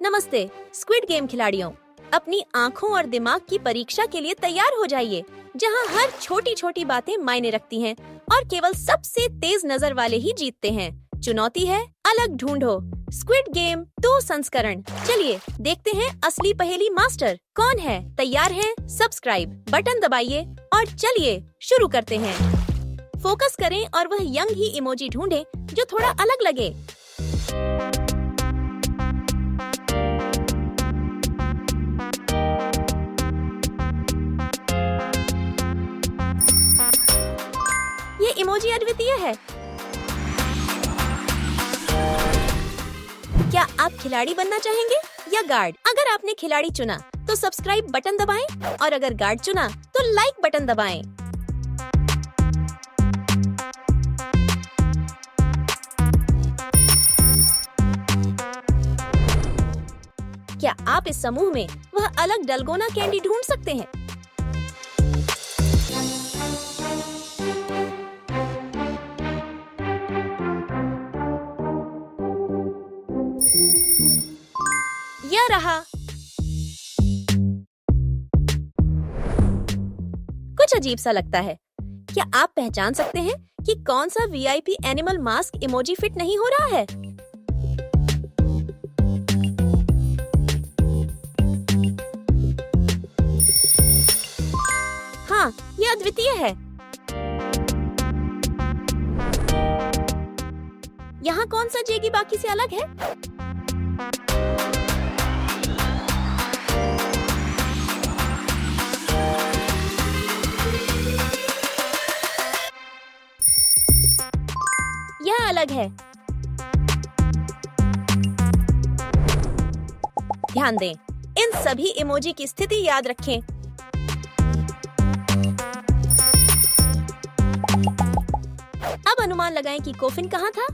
नमस्ते squid game खिलाड़ियों, अपनी आँखों और दिमाग की परीक्षा के लिए तैयार हो जाइए, जहां हर छोटी छोटी बातें मायने रखती हैं और केवल सबसे तेज नजर वाले ही जीतते हैं। चुनौती है अलग ढूंढो। स्क्विड गेम 2 संस्करण। चलिए देखते हैं असली पहेली मास्टर कौन है। तैयार हैं? सब्सक्राइब बटन दबाइए और चलिए शुरू करते हैं। फोकस करें और वह यंग ही इमोजी ढूंढें जो थोड़ा अलग लगे। ये इमोजी अद्वितीय है। क्या आप खिलाड़ी बनना चाहेंगे या गार्ड? अगर आपने खिलाड़ी चुना तो सब्सक्राइब बटन दबाएं और अगर गार्ड चुना तो लाइक बटन दबाएं। क्या आप इस समूह में वह अलग डलगोना कैंडी ढूंढ सकते हैं? यह रहा। कुछ अजीब सा लगता है। क्या आप पहचान सकते हैं कि कौन सा VIP animal mask emoji fit नहीं हो रहा है? हाँ, यह अद्वितीय है। यहाँ कौन सा जेगी बाकी से अलग है? यह अलग है। ध्यान दें, इन सभी इमोजी की स्थिति याद रखें। अब अनुमान लगाएं कि कोफिन कहाँ था।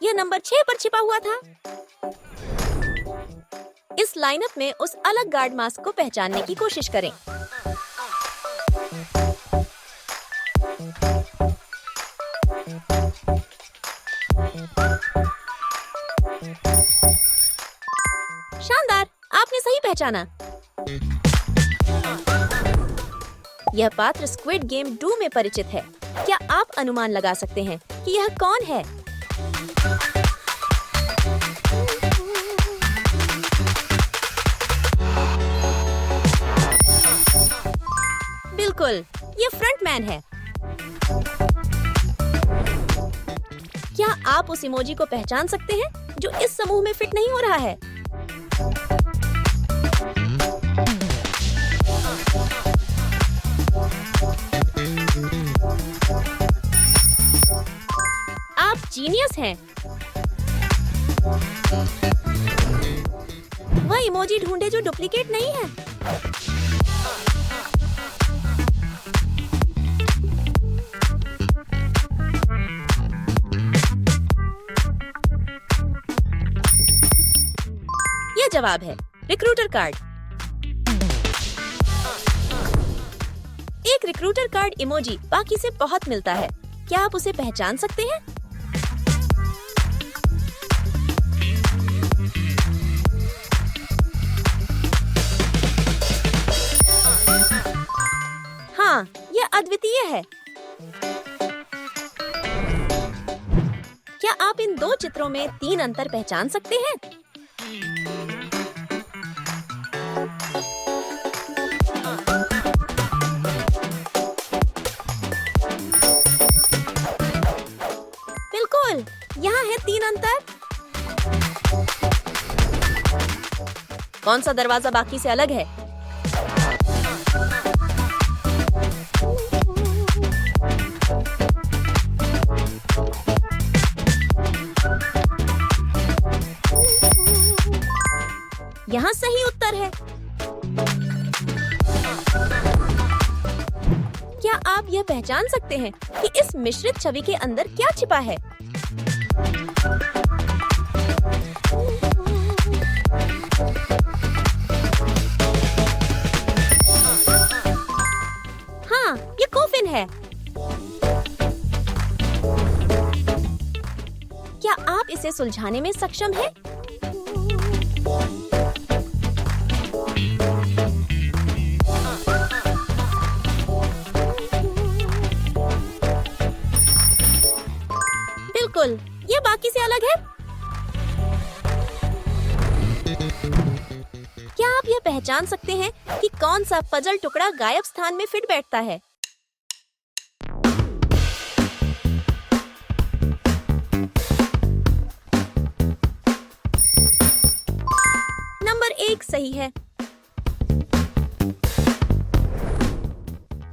यह नंबर 6 पर छिपा हुआ था। इस लाइनअप में उस अलग गार्ड मास्क को पहचानने की कोशिश करें। शानदार, आपने सही पहचाना। यह पात्र स्क्विड गेम 2 में परिचित है। क्या आप अनुमान लगा सकते हैं कि यह कौन है? बिल्कुल, ये फ्रंटमैन है। क्या आप उस इमोजी को पहचान सकते हैं जो इस समूह में फिट नहीं हो रहा है? आप जीनियस हैं। वह इमोजी ढूंढे जो डुप्लीकेट नहीं है। यह जवाब है रिक्रूटर कार्ड। एक रिक्रूटर कार्ड इमोजी बाकी से बहुत मिलता है। क्या आप उसे पहचान सकते हैं? हाँ, यह अद्वितीय है। क्या आप इन 2 चित्रों में 3 अंतर पहचान सकते हैं? बिल्कुल, यहाँ है 3 अंतर। कौन सा दरवाजा बाकी से अलग है? यहाँ सही उत्तर है। क्या आप यह पहचान सकते हैं कि इस मिश्रित छवि के अंदर क्या छिपा है? है। क्या आप इसे सुलझाने में सक्षम हैं? बिल्कुल, ये बाकी से अलग है। क्या आप यह पहचान सकते हैं कि कौन सा पजल टुकड़ा गायब स्थान में फिट बैठता है? नंबर 1 सही है।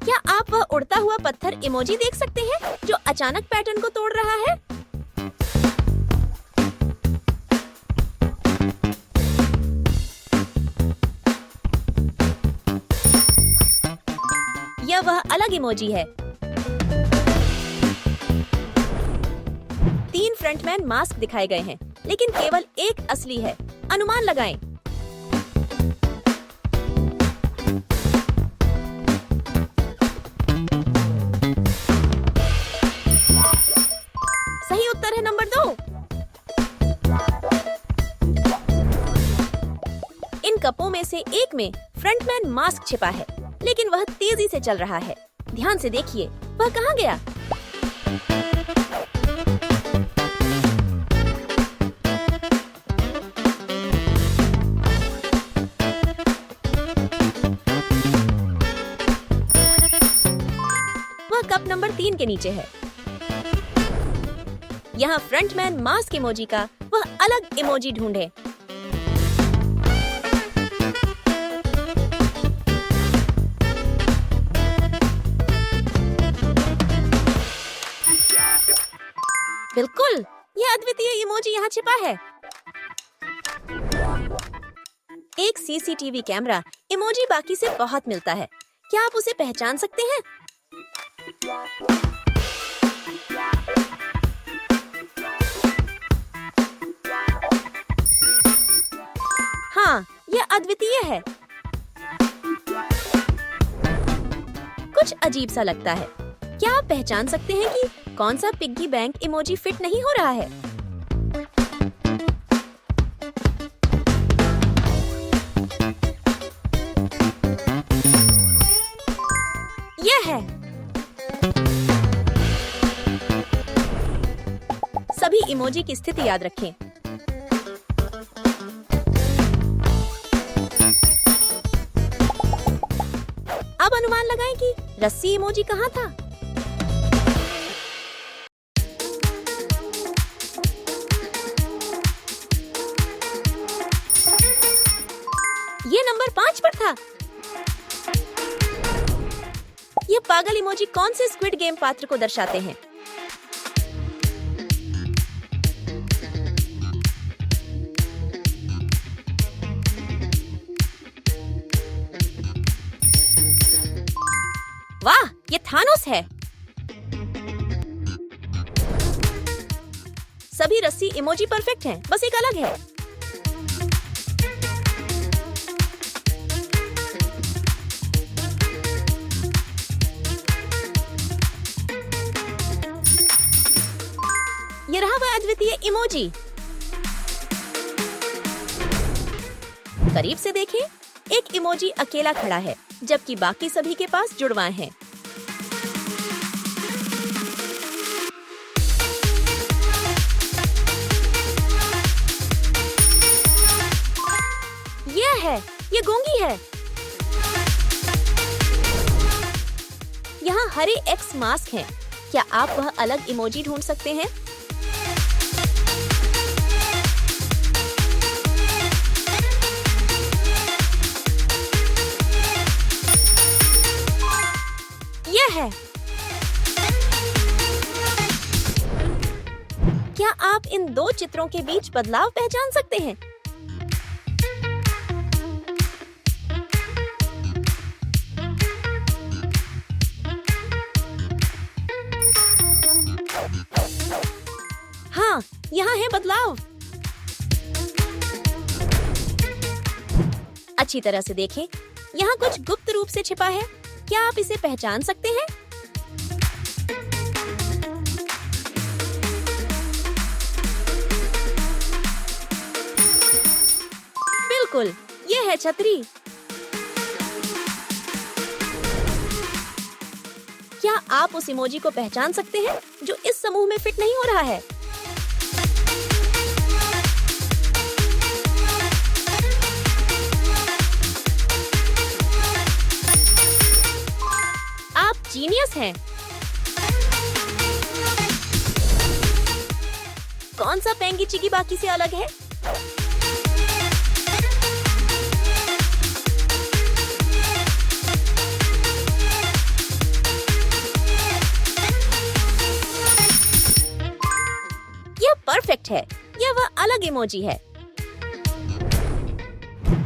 क्या आप वह उड़ता हुआ पत्थर इमोजी देख सकते हैं जो अचानक पैटर्न को तोड़ रहा है? यह वह अलग इमोजी है। 3 फ्रंटमैन मास्क दिखाए गए हैं, लेकिन केवल एक असली है। अनुमान लगाएं। सही उत्तर है नंबर 2। इन कपों में से एक में फ्रंटमैन मास्क छिपा है, लेकिन वह तेजी से चल रहा है। ध्यान से देखिए, वह कहाँ गया? वह कप नंबर 3 के नीचे है। यहाँ फ्रंटमैन मास्क इमोजी का वह अलग इमोजी ढूंढे। बिल्कुल, यह अद्वितीय इमोजी यहाँ छिपा है। एक सीसीटीवी कैमरा इमोजी बाकी से बहुत मिलता है। क्या आप उसे पहचान सकते हैं? हाँ, यह अद्वितीय है। कुछ अजीब सा लगता है। क्या आप पहचान सकते हैं कि कौन सा पिग्गी बैंक इमोजी फिट नहीं हो रहा है? यह है। सभी इमोजी की स्थिति याद रखें। अब अनुमान लगाएं कि रस्सी इमोजी कहाँ था? ये नंबर 5 पर था। ये पागल इमोजी कौन से स्क्विड गेम पात्र को दर्शाते हैं? वाह, ये थानोस है। सभी रस्सी इमोजी परफेक्ट हैं, बस एक अलग है। ये रहा वह अद्वितीय इमोजी। करीब से देखें, एक इमोजी अकेला खड़ा है, जबकि बाकी सभी के पास जुड़वां हैं। यह है, ये गूंगी है। यहाँ हरे एक्स मास्क हैं। क्या आप वह अलग इमोजी ढूंढ सकते हैं? यह है। क्या आप इन दो चित्रों के बीच बदलाव पहचान सकते हैं? हाँ, यहाँ है बदलाव। अच्छी तरह से देखें, यहाँ कुछ गुप्त रूप से छिपा है। क्या आप इसे पहचान सकते हैं? बिल्कुल, ये है छतरी। क्या आप उस इमोजी को पहचान सकते हैं जो इस समूह में फिट नहीं हो रहा है? आप जीनियस हैं। कौन सा पेंगी चिकी बाकी से अलग है? यह परफेक्ट है। यह वह अलग इमोजी है।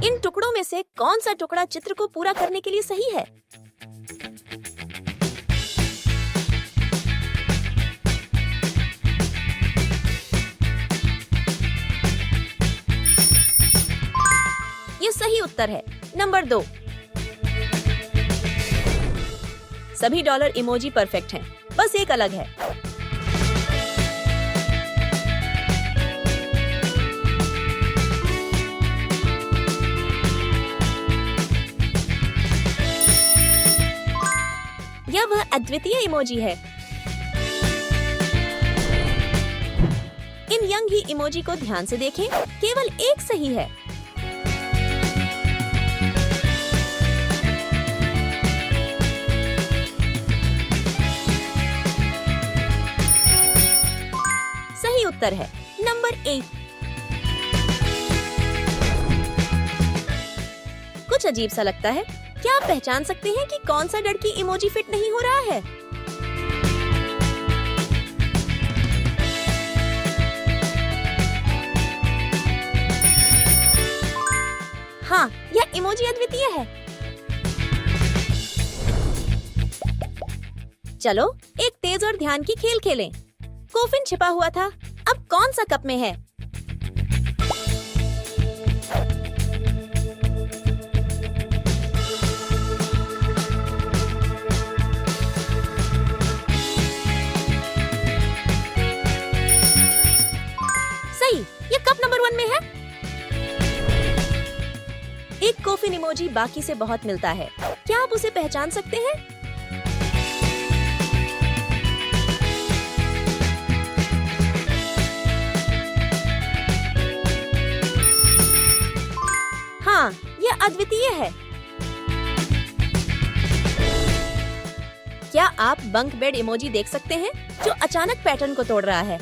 इन टुकड़ों में से कौन सा टुकड़ा चित्र को पूरा करने के लिए सही है? ये सही उत्तर है, नंबर 2। सभी डॉलर इमोजी परफेक्ट हैं, बस एक अलग है। यह वह अद्वितीय इमोजी है। इन यंग ही इमोजी को ध्यान से देखें, केवल एक सही है। सही उत्तर है, नंबर 8। कुछ अजीब सा लगता है। क्या आप पहचान सकते हैं कि कौन सा लड़की इमोजी फिट नहीं हो रहा है? हाँ, यह इमोजी अद्वितीय है। चलो एक तेज और ध्यान की खेल खेलें। कोफिन छिपा हुआ था, अब कौन सा कप में है? सही, ये कप नंबर 1 में है। एक कोफिन इमोजी बाकी से बहुत मिलता है। क्या आप उसे पहचान सकते हैं? हाँ, यह अद्वितीय है। क्या आप बंक बेड इमोजी देख सकते हैं जो अचानक पैटर्न को तोड़ रहा है?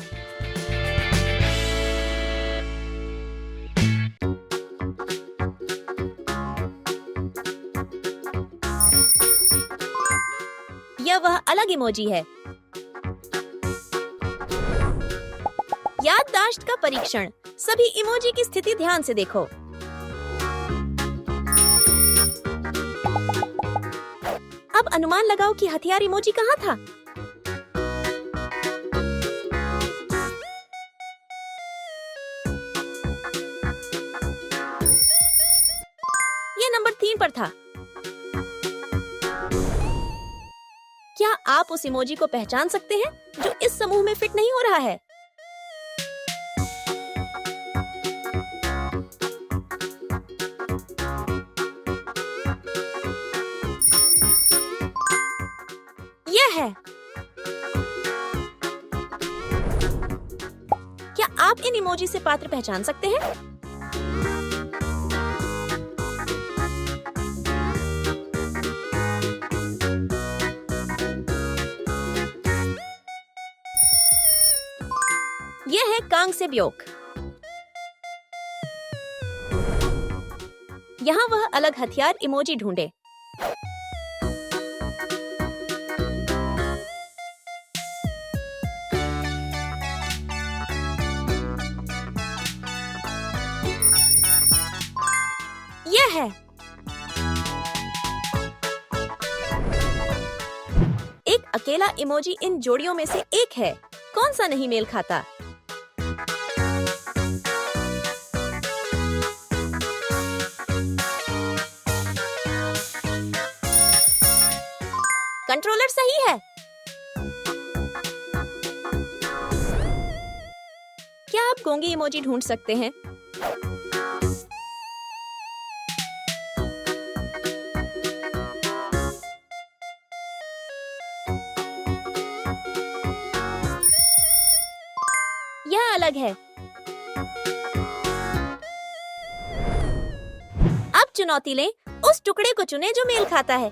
यह वह अलग इमोजी है। याददाश्त का परीक्षण। सभी इमोजी की स्थिति ध्यान से देखो। अब अनुमान लगाओ कि हथियार इमोजी कहाँ था? यह नंबर 3 पर था। क्या आप उस इमोजी को पहचान सकते हैं जो इस समूह में फिट नहीं हो रहा है? यह है। क्या आप इन इमोजी से पात्र पहचान सकते हैं? यह है कांग से ब्योक। यहाँ वह अलग हथियार इमोजी ढूंढे। यह है। एक अकेला इमोजी इन जोड़ियों में से एक है। कौन सा नहीं मेल खाता? कंट्रोलर सही है। क्या आप गोंगी इमोजी ढूंढ सकते हैं? अलग है। अब चुनौती लें, उस टुकड़े को चुनें जो मेल खाता है।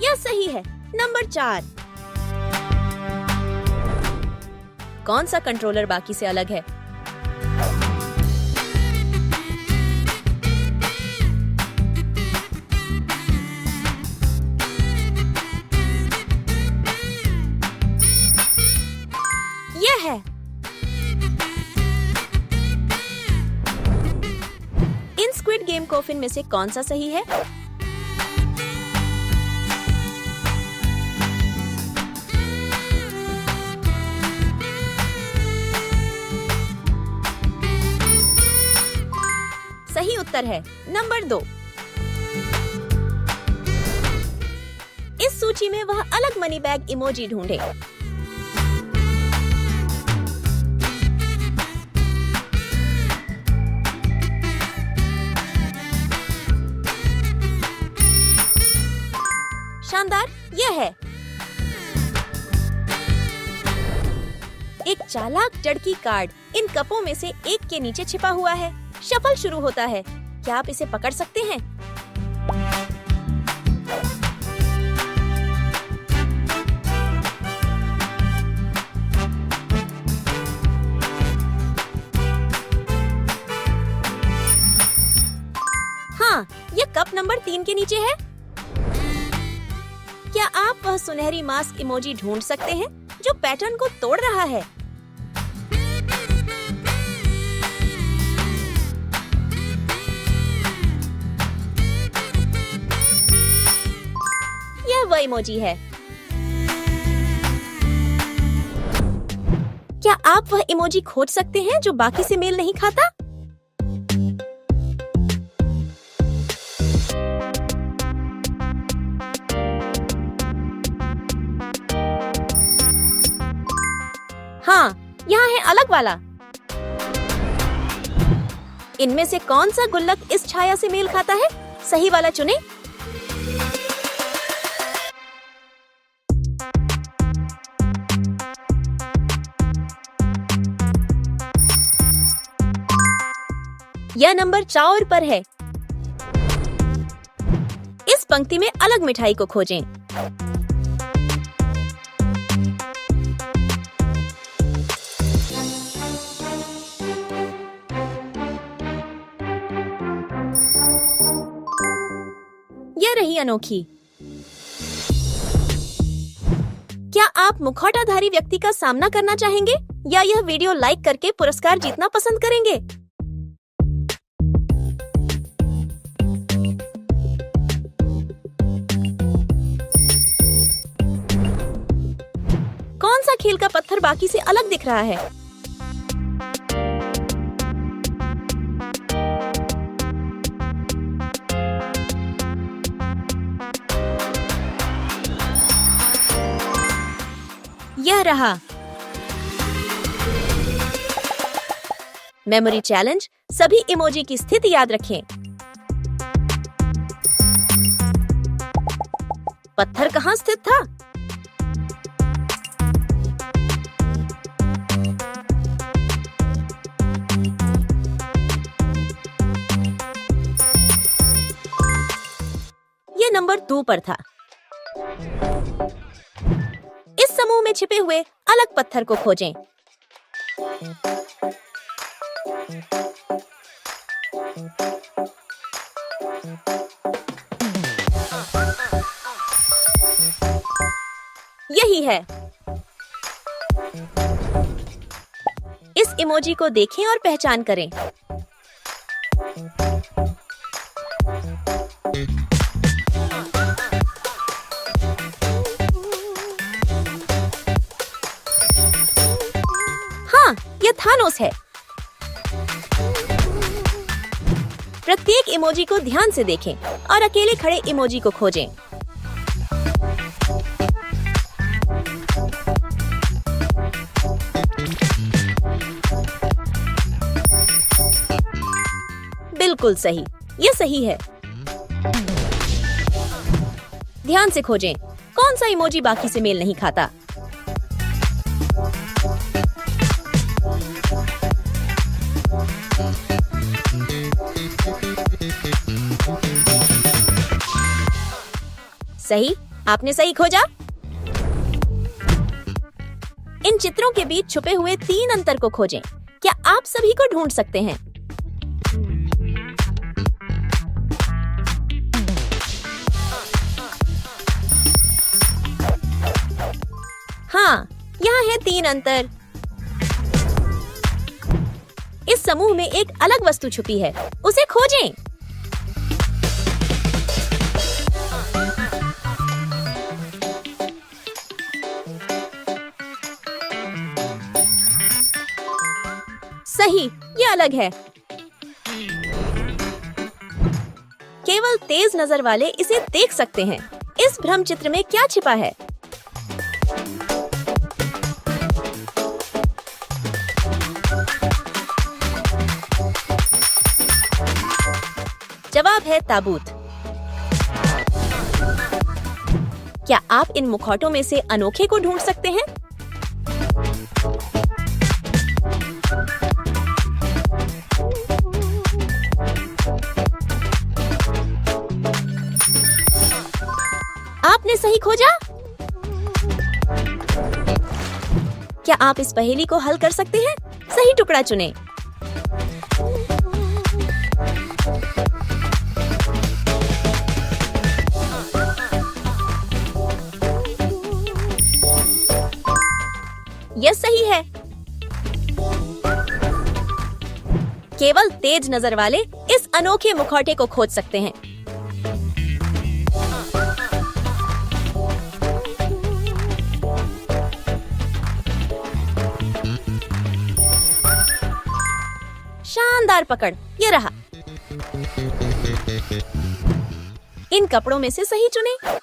यह सही है। नंबर 4। कौन सा कंट्रोलर बाकी से अलग है? यह है। इन स्क्विड गेम कॉफिन में से कौन सा सही है? सही उत्तर है नंबर 2। इस सूची में वह अलग मनी बैग इमोजी ढूंढे। शानदार, यह है। एक चालाक जड़की कार्ड इन कपों में से एक के नीचे छिपा हुआ है। शफल शुरू होता है। क्या आप इसे पकड़ सकते हैं? हाँ, यह कप नंबर 3 के नीचे है। क्या आप वह सुनहरी मास्क इमोजी ढूंढ सकते हैं जो पैटर्न को तोड़ रहा है? यह वह इमोजी है। क्या आप वह इमोजी खोज सकते हैं जो बाकी से मेल नहीं खाता? हाँ, यहाँ है अलग वाला। इनमें से कौन सा गुल्लक इस छाया से मेल खाता है? सही वाला चुनें। यह नंबर 4 पर है। इस पंक्ति में अलग मिठाई को खोजें। यह रही अनोखी। क्या आप मुखौटाधारी व्यक्ति का सामना करना चाहेंगे या यह वीडियो लाइक करके पुरस्कार जीतना पसंद करेंगे? कौन सा खेल का पत्थर बाकी से अलग दिख रहा है? यह रहा। Memory challenge. सभी इमोजी की स्थिति याद रखें। पत्थर कहाँ स्थित था? यह नंबर 2 पर था। इस समूह में छिपे हुए अलग पत्थर को खोजें। यही है। इस इमोजी को देखें और पहचान करें। हाँ, यह थानोस है। प्रत्येक इमोजी को ध्यान से देखें और अकेले खड़े इमोजी को खोजें। बिल्कुल सही, ये सही है। ध्यान से खोजें, कौन सा इमोजी बाकी से मेल नहीं खाता। सही, आपने सही खोजा। इन चित्रों के बीच छुपे हुए 3 अंतर को खोजें। क्या आप सभी को ढूंढ सकते हैं? हाँ, यहाँ है 3 अंतर। इस समूह में एक अलग वस्तु छुपी है, उसे खोजें। सही, ये अलग है। केवल तेज नजर वाले इसे देख सकते हैं। इस भ्रम चित्र में क्या छिपा है? जवाब है ताबूत। क्या आप इन मुखौटों में से अनोखे को ढूंढ सकते हैं? आपने सही खोजा। क्या आप इस पहेली को हल कर सकते हैं? सही टुकड़ा चुनें। यह सही है। केवल तेज नजर वाले इस अनोखे मुखौटे को खोज सकते हैं। शानदार पकड़, ये रहा। इन कपड़ों में से सही चुनें।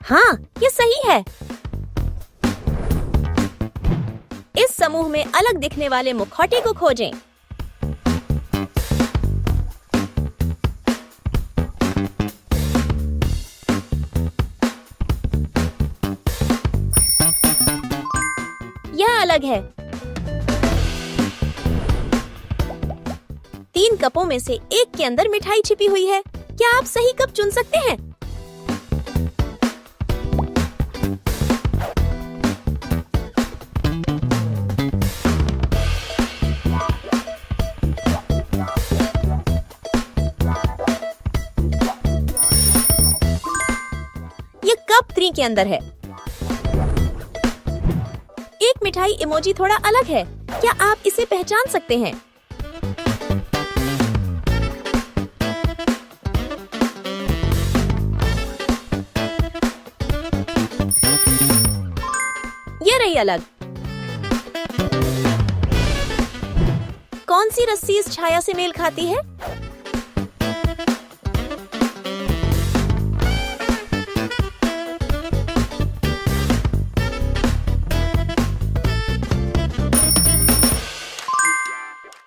हाँ, ये सही है। इस समूह में अलग दिखने वाले मुखौटे को खोजें। यह अलग है। 3 कपों में से एक के अंदर मिठाई छिपी हुई है। क्या आप सही कप चुन सकते हैं? यह कप 3 के अंदर है। एक मिठाई इमोजी थोड़ा अलग है। क्या आप इसे पहचान सकते हैं? ये रही अलग। कौन सी रस्सी इस छाया से मेल खाती है?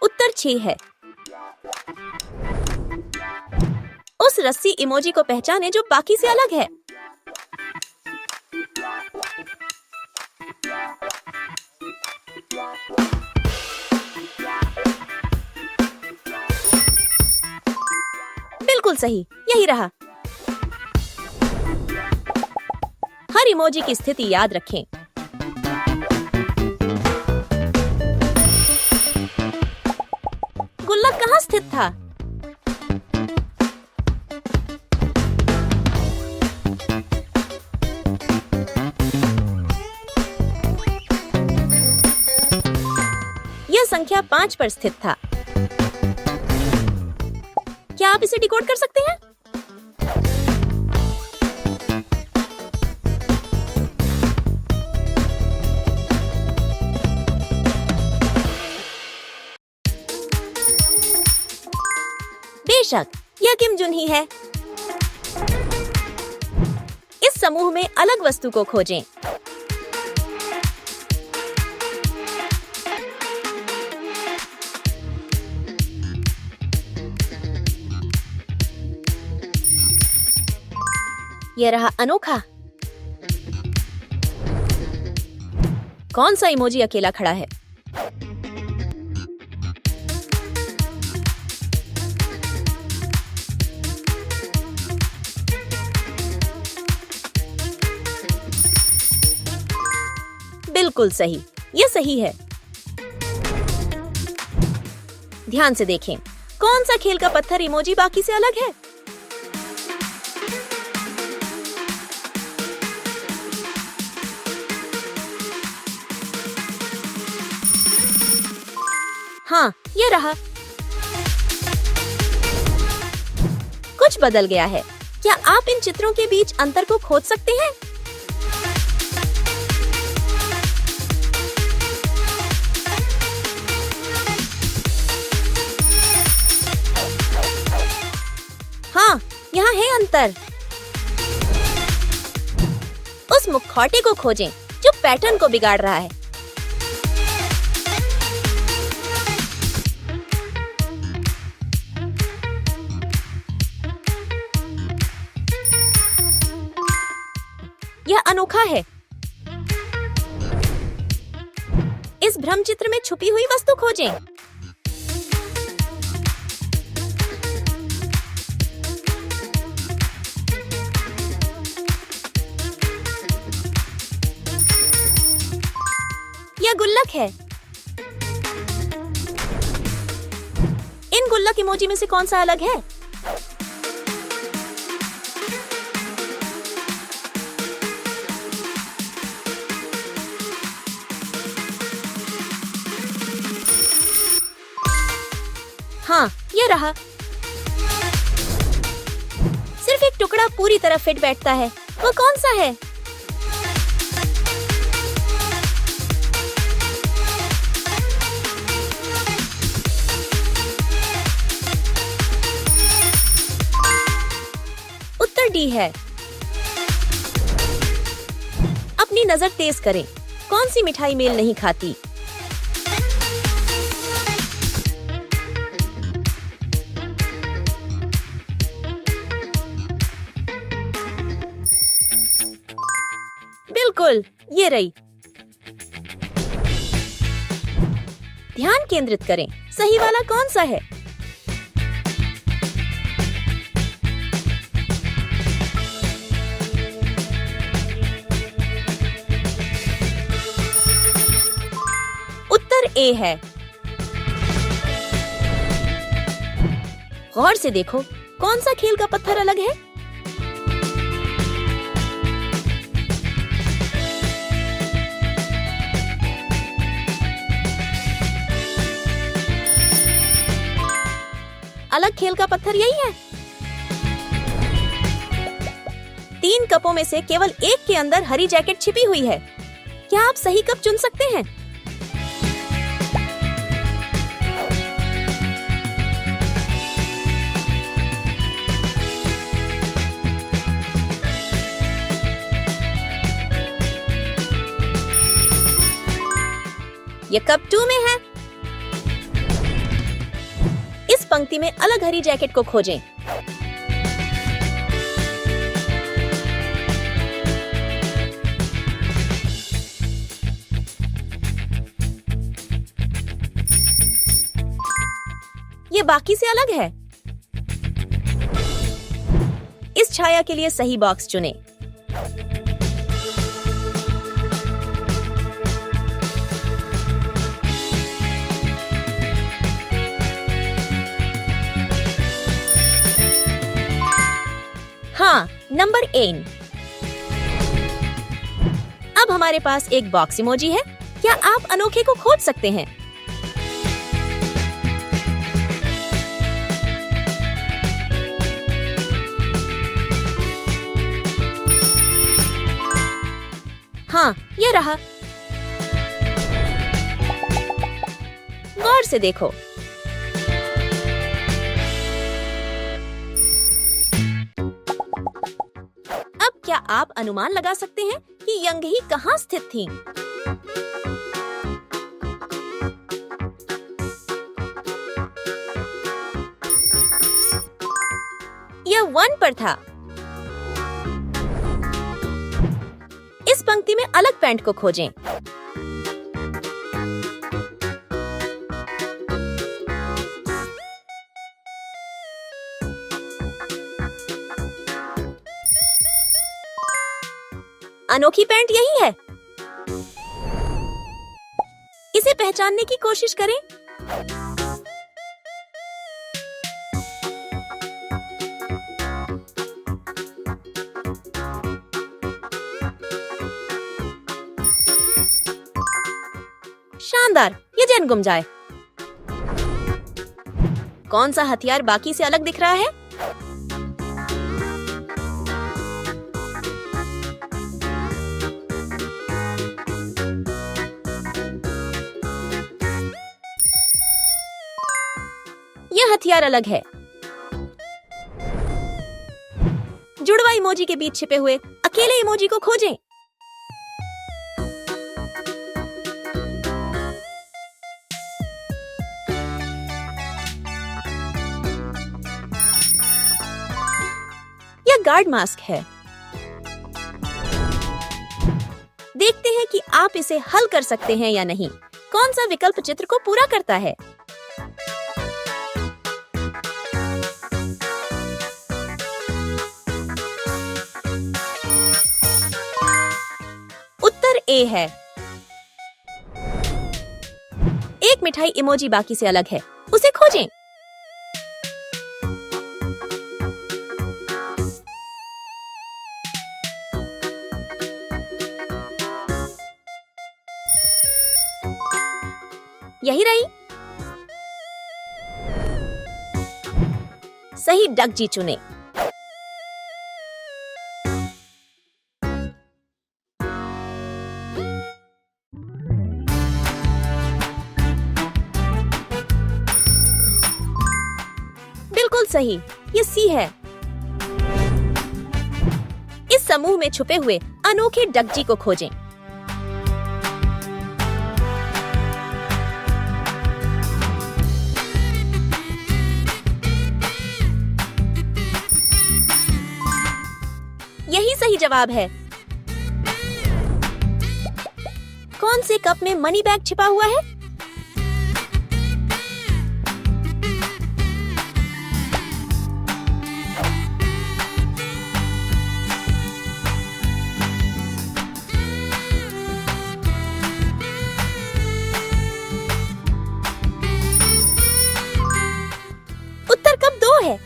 उत्तर 6 है। उस रस्सी इमोजी को पहचाने जो बाकी से अलग है। बिल्कुल सही, यही रहा। हर इमोजी की स्थिति याद रखें। गुल्लक कहाँ स्थित था? यह संख्या 5 पर स्थित था। क्या आप इसे डिकोड कर सकते हैं? बेशक, यह किम जुन ही है। समूह में अलग वस्तु को खोजें। यह रहा अनोखा। कौन सा इमोजी अकेला खड़ा है? बिल्कुल सही, ये सही है। ध्यान से देखें, कौन सा खेल का पत्थर इमोजी बाकी से अलग है? हाँ, ये रहा। कुछ बदल गया है। क्या आप इन चित्रों के बीच अंतर को खोज सकते हैं? हाँ, यहाँ है अंतर। उस मुखौटे को खोजें जो पैटर्न को बिगाड़ रहा है। यह अनोखा है। इस भ्रम चित्र में छुपी हुई वस्तु खोजें। यह गुल्लक है। इन गुल्लक इमोजी में से कौन सा अलग है? हाँ, यह रहा। सिर्फ एक टुकड़ा पूरी तरह फिट बैठता है। वो कौन सा है? उत्तर डी है। अपनी नजर तेज करें। कौन सी मिठाई मेल नहीं खाती? बिल्कुल, ये रही। ध्यान केंद्रित करें। सही वाला कौन सा है? उत्तर ए है। गौर से देखो, कौन सा खेल का पत्थर अलग है? अलग खेल का पत्थर यही है। 3 कपों में से केवल एक के अंदर हरी जैकेट छिपी हुई है। क्या आप सही कप चुन सकते हैं? यह कप 2 में है। इस पंक्ति में अलग हरी जैकेट को खोजें। ये बाकी से अलग है। इस छाया के लिए सही बॉक्स चुनें। हाँ, नंबर 8। अब हमारे पास एक बॉक्स इमोजी है। क्या आप अनोखे को खोज सकते हैं? हाँ, ये रहा। गौर से देखो। अब क्या आप अनुमान लगा सकते हैं कि यंगही कहाँ स्थित थी। यह 1 पर था। इस पंक्ति में अलग पैंट को खोजें। अनोखी पैंट यही है। इसे पहचानने की कोशिश करें। शानदार, ये जैन गुम जाए। कौन सा हथियार बाकी से अलग दिख रहा है? यह हथियार अलग है। जुड़वा इमोजी के बीच छिपे हुए अकेले इमोजी को खोजें। यह गार्ड मास्क है। देखते हैं कि आप इसे हल कर सकते हैं या नहीं। कौन सा विकल्प चित्र को पूरा करता है? उत्तर ए है। एक मिठाई इमोजी बाकी से अलग है, उसे खोजें। यही रही। सही डक जी चुने। बिल्कुल सही, ये सी है। इस समूह में छुपे हुए अनोखे डक जी को खोजें। यही सही जवाब है। कौन से कप में मनी बैग छिपा हुआ है? उत्तर कप 2 है।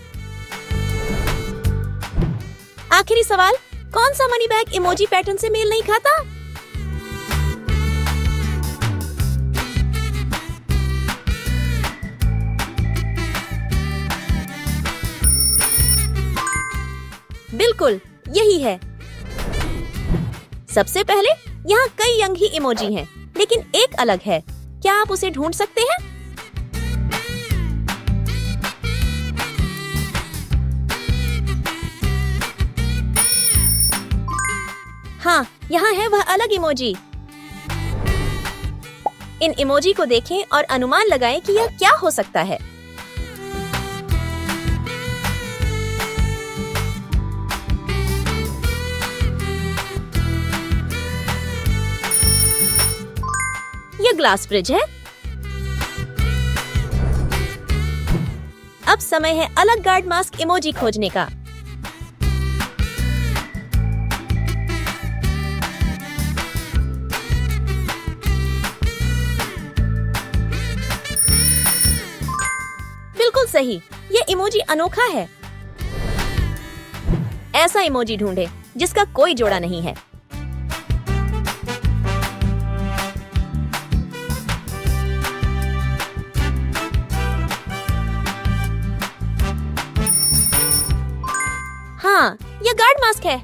आखिरी सवाल, कौन सा मनी बैग इमोजी पैटर्न से मेल नहीं खाता? बिल्कुल, यही है। सबसे पहले यहाँ कई यंगही इमोजी हैं, लेकिन एक अलग है। क्या आप उसे ढूंढ सकते हैं? हाँ, यहाँ है वह अलग इमोजी। इन इमोजी को देखें और अनुमान लगाएं कि यह क्या हो सकता है। यह ग्लास फ्रिज है। अब समय है अलग गार्ड मास्क इमोजी खोजने का। बिल्कुल सही, ये इमोजी अनोखा है। ऐसा इमोजी ढूंढे जिसका कोई जोड़ा नहीं है। हाँ, यह गार्ड मास्क है।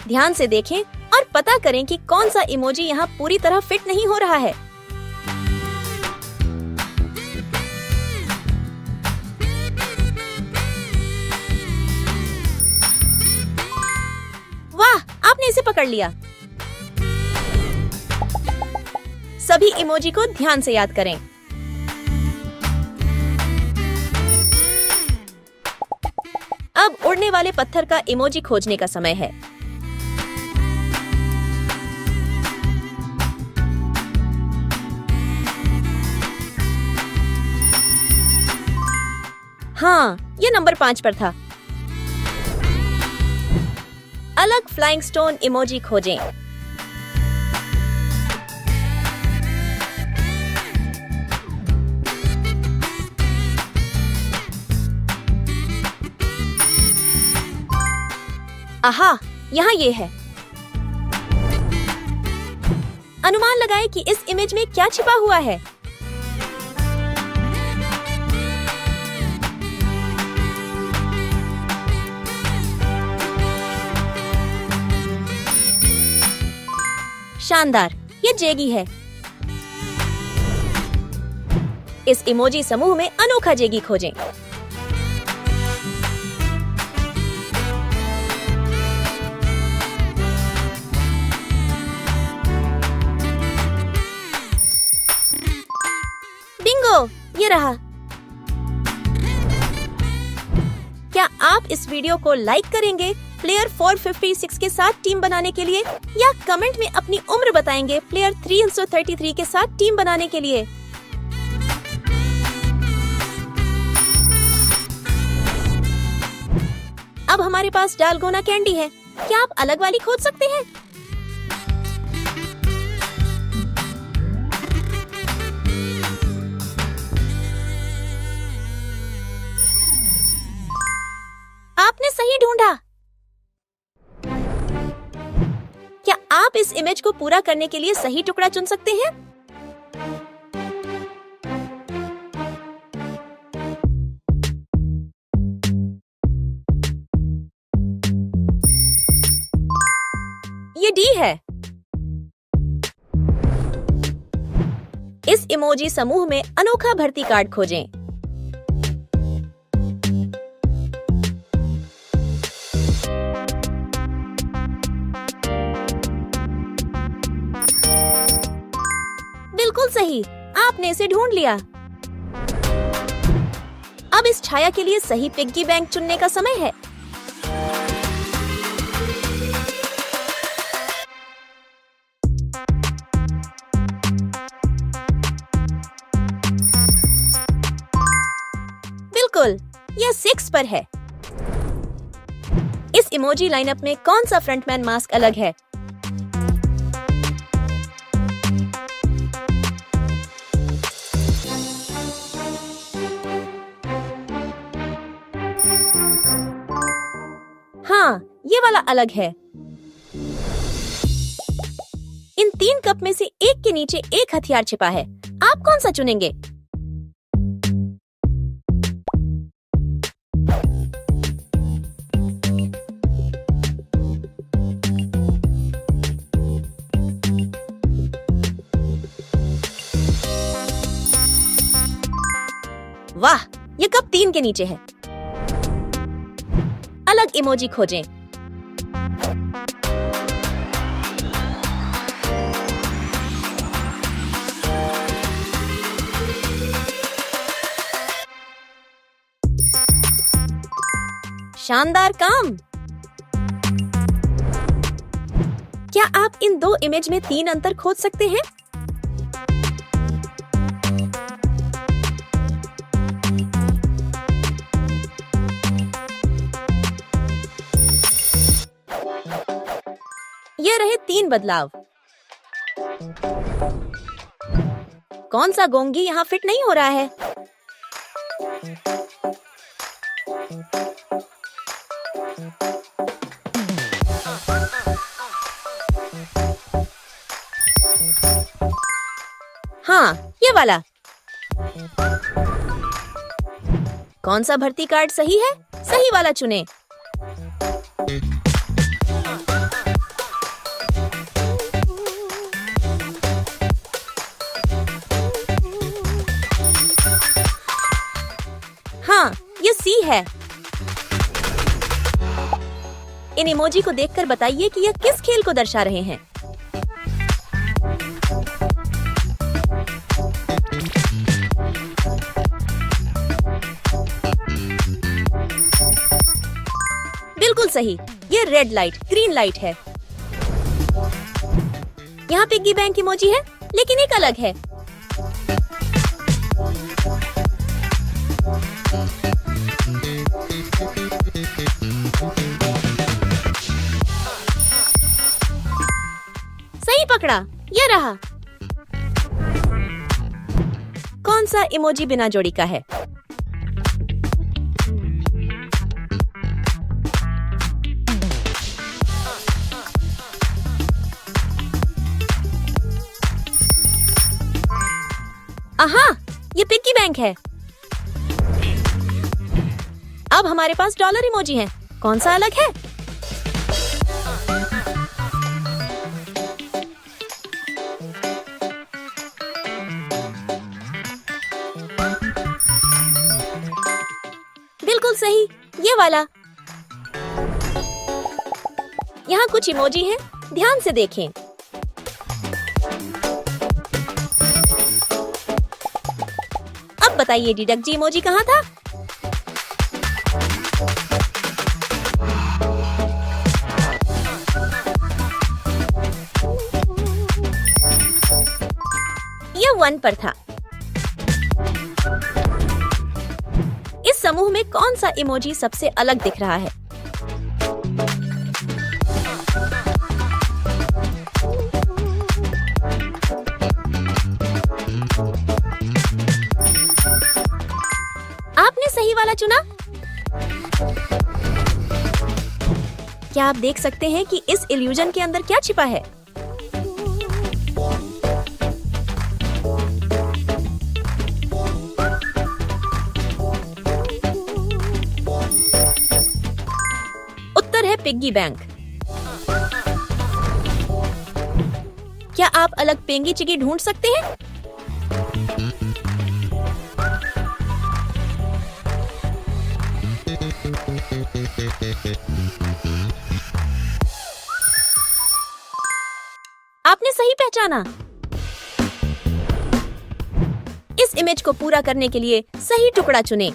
ध्यान से देखें और पता करें कि कौन सा इमोजी यहाँ पूरी तरह फिट नहीं हो रहा है। आपने इसे पकड़ लिया। सभी इमोजी को ध्यान से याद करें। अब उड़ने वाले पत्थर का इमोजी खोजने का समय है। हाँ, ये नंबर 5 पर था। अलग फ्लाइंग स्टोन इमोजी खोजें। आहा, यहाँ ये है। अनुमान लगाएं कि इस इमेज में क्या छिपा हुआ है। शानदार, ये जेगी है। इस इमोजी समूह में अनोखा जेगी खोजें। बिंगो, ये रहा। क्या आप इस वीडियो को लाइक करेंगे प्लेयर 456 के साथ टीम बनाने के लिए, या कमेंट में अपनी उम्र बताएंगे प्लेयर 333 के साथ टीम बनाने के लिए? अब हमारे पास डालगोना कैंडी है। क्या आप अलग वाली खोज सकते हैं? आपने सही ढूंढा। क्या आप इस इमेज को पूरा करने के लिए सही टुकड़ा चुन सकते हैं? ये डी है। इस इमोजी समूह में अनोखा भर्ती कार्ड खोजें। बिल्कुल सही, आपने इसे ढूंढ लिया। अब इस छाया के लिए सही पिग्गी बैंक चुनने का समय है। बिल्कुल, यह 6 पर है। इस इमोजी लाइनअप में कौन सा फ्रंटमैन मास्क अलग है? हाँ, ये वाला अलग है। इन 3 कप में से एक के नीचे एक हथियार छिपा है। आप कौन सा चुनेंगे? वाह, ये कप 3 के नीचे है। अलग इमोजी खोजें। शानदार काम। क्या आप इन 2 इमेज में 3 अंतर खोज सकते हैं? ये रहे 3 बदलाव। कौन सा गोंगी यहाँ फिट नहीं हो रहा है? हाँ, ये वाला। कौन सा भर्ती कार्ड सही है? सही वाला चुनें। हाँ, ये सी है। इन इमोजी को देखकर बताइए कि यह किस खेल को दर्शा रहे हैं। बिल्कुल सही, ये रेड लाइट ग्रीन लाइट है। यहाँ पिग्गी बैंक इमोजी है, लेकिन एक अलग है। सही पकड़ा, ये रहा। कौन सा इमोजी बिना जोड़ी का है? आहा, ये पिग्गी बैंक है। अब हमारे पास डॉलर इमोजी है, कौन सा अलग है? बिल्कुल सही, ये वाला। यहाँ कुछ इमोजी हैं, ध्यान से देखें। अब बताइए डिडक जी इमोजी कहाँ था? यह 1 पर था। इस समूह में कौन सा इमोजी सबसे अलग दिख रहा है? आपने सही वाला चुना। क्या आप देख सकते हैं कि इस इल्यूजन के अंदर क्या छिपा है? उत्तर है पिग्गी बैंक। क्या आप अलग पेंगी चिगी ढूंढ सकते हैं? आपने सही पहचाना। इस इमेज को पूरा करने के लिए सही टुकड़ा चुनें।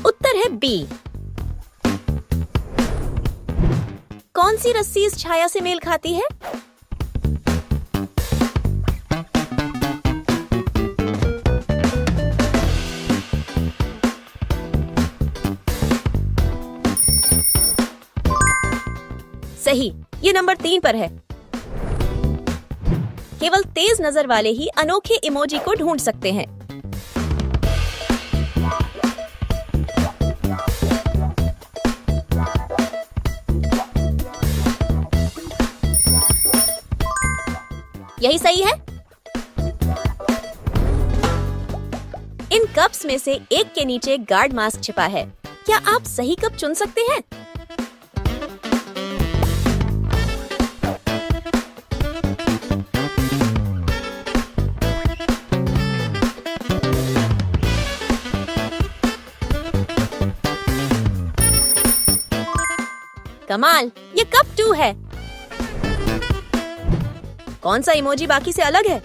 उत्तर है बी। कौन सी रस्सी इस छाया से मेल खाती है? सही, ये नंबर 3 पर है। केवल तेज नजर वाले ही अनोखे इमोजी को ढूंढ सकते हैं। यही सही है। इन कप्स में से एक के नीचे गार्ड मास्क छिपा है। क्या आप सही कप चुन सकते हैं? कमाल, ये कप 2 है। कौन सा इमोजी बाकी से अलग है?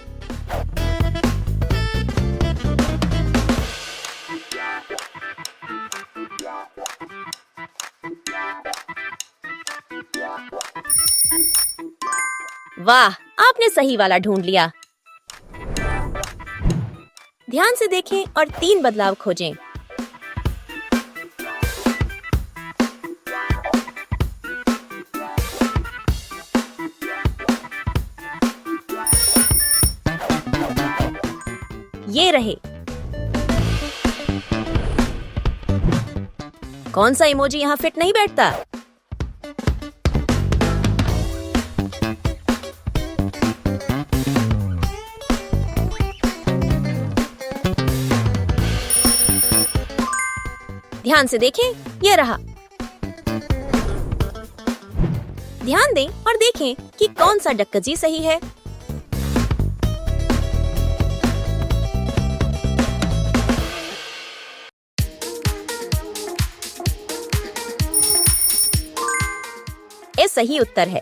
वाह, आपने सही वाला ढूंढ लिया। ध्यान से देखें और 3 बदलाव खोजें। ये रहे। कौन सा इमोजी यहाँ फिट नहीं बैठता? ध्यान से देखें, ये रहा। ध्यान दें और देखें कि कौन सा डक्कजी सही है। ये सही उत्तर है।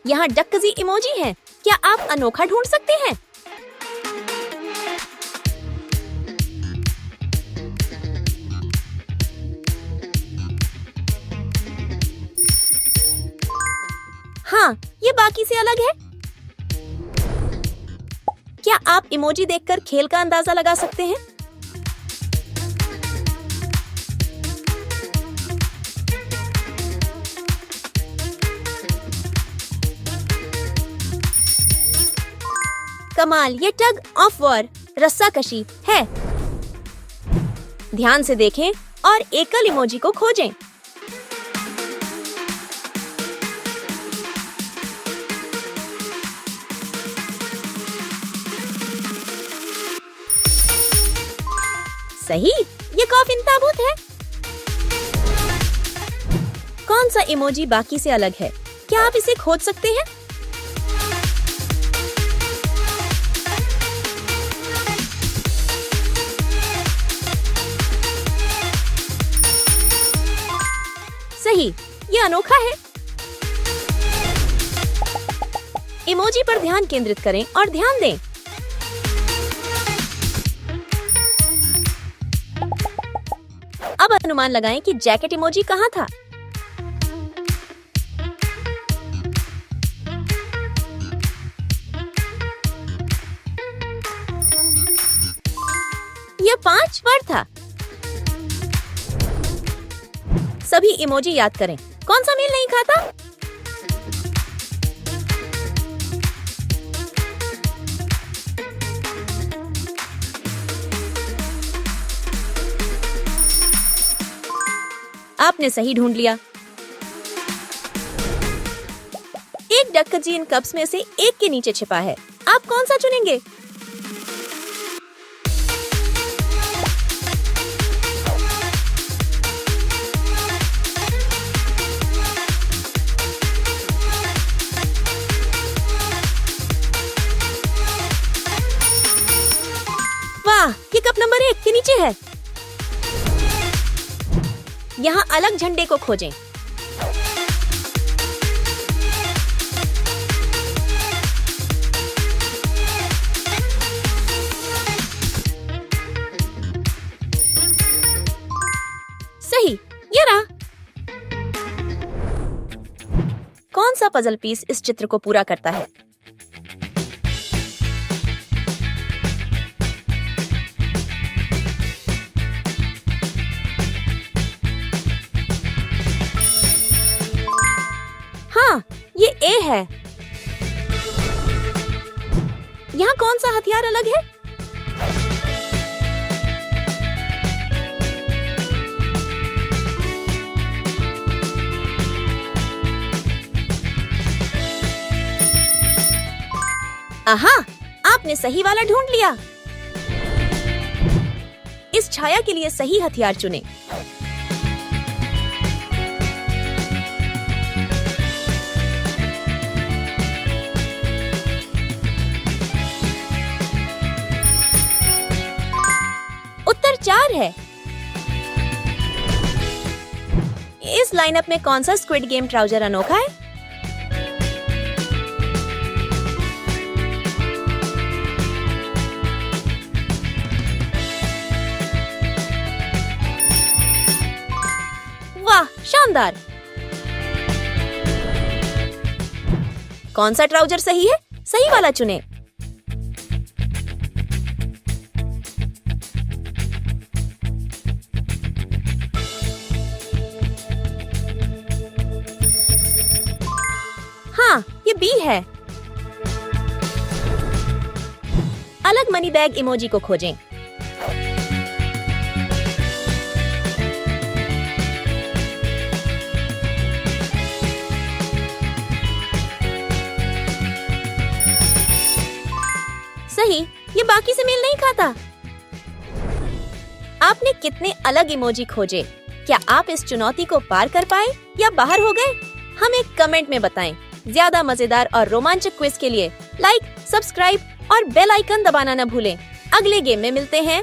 यहाँ डक्कजी इमोजी है। क्या आप अनोखा ढूंढ सकते हैं? हाँ, ये बाकी से अलग है। क्या आप इमोजी देखकर खेल का अंदाजा लगा सकते हैं? कमाल, ये टग ऑफ वॉर रस्साकशी है। ध्यान से देखें और एकल इमोजी को खोजें। सही, ये कॉफिन ताबूत है। कौन सा इमोजी बाकी से अलग है? क्या आप इसे खोज सकते हैं? सही, ये अनोखा है। इमोजी पर ध्यान केंद्रित करें और ध्यान दें। अब अनुमान लगाएं कि जैकेट इमोजी कहाँ था। यह 5 बार था। सभी इमोजी याद करें। कौन सा मेल नहीं खाता? आपने सही ढूंढ लिया। एक डक्कजी इन कप्स में से एक के नीचे छिपा है। आप कौन सा चुनेंगे? वाह, ये कप नंबर 1 के नीचे है। यहाँ अलग झंडे को खोजें। सही, ये रहा। कौन सा पजल पीस इस चित्र को पूरा करता है? हाँ, ये ए है। यहाँ कौन सा हथियार अलग है? आहा, आपने सही वाला ढूंढ लिया। इस छाया के लिए सही हथियार चुनें। उत्तर 4 है। इस लाइनअप में कौन सा स्क्विड गेम ट्राउजर अनोखा है? वाह, शानदार। कौन सा ट्राउजर सही है? सही वाला चुनें। हाँ, ये बी है। अलग मनी बैग इमोजी को खोजें। सही, ये बाकी से मेल नहीं खाता। आपने कितने अलग इमोजी खोजे? क्या आप इस चुनौती को पार कर पाए या बाहर हो गए? हमें कमेंट में बताएं। ज्यादा मजेदार और रोमांचक क्विज के लिए लाइक, सब्सक्राइब और बेल आइकन दबाना न भूलें। अगले गेम में मिलते हैं।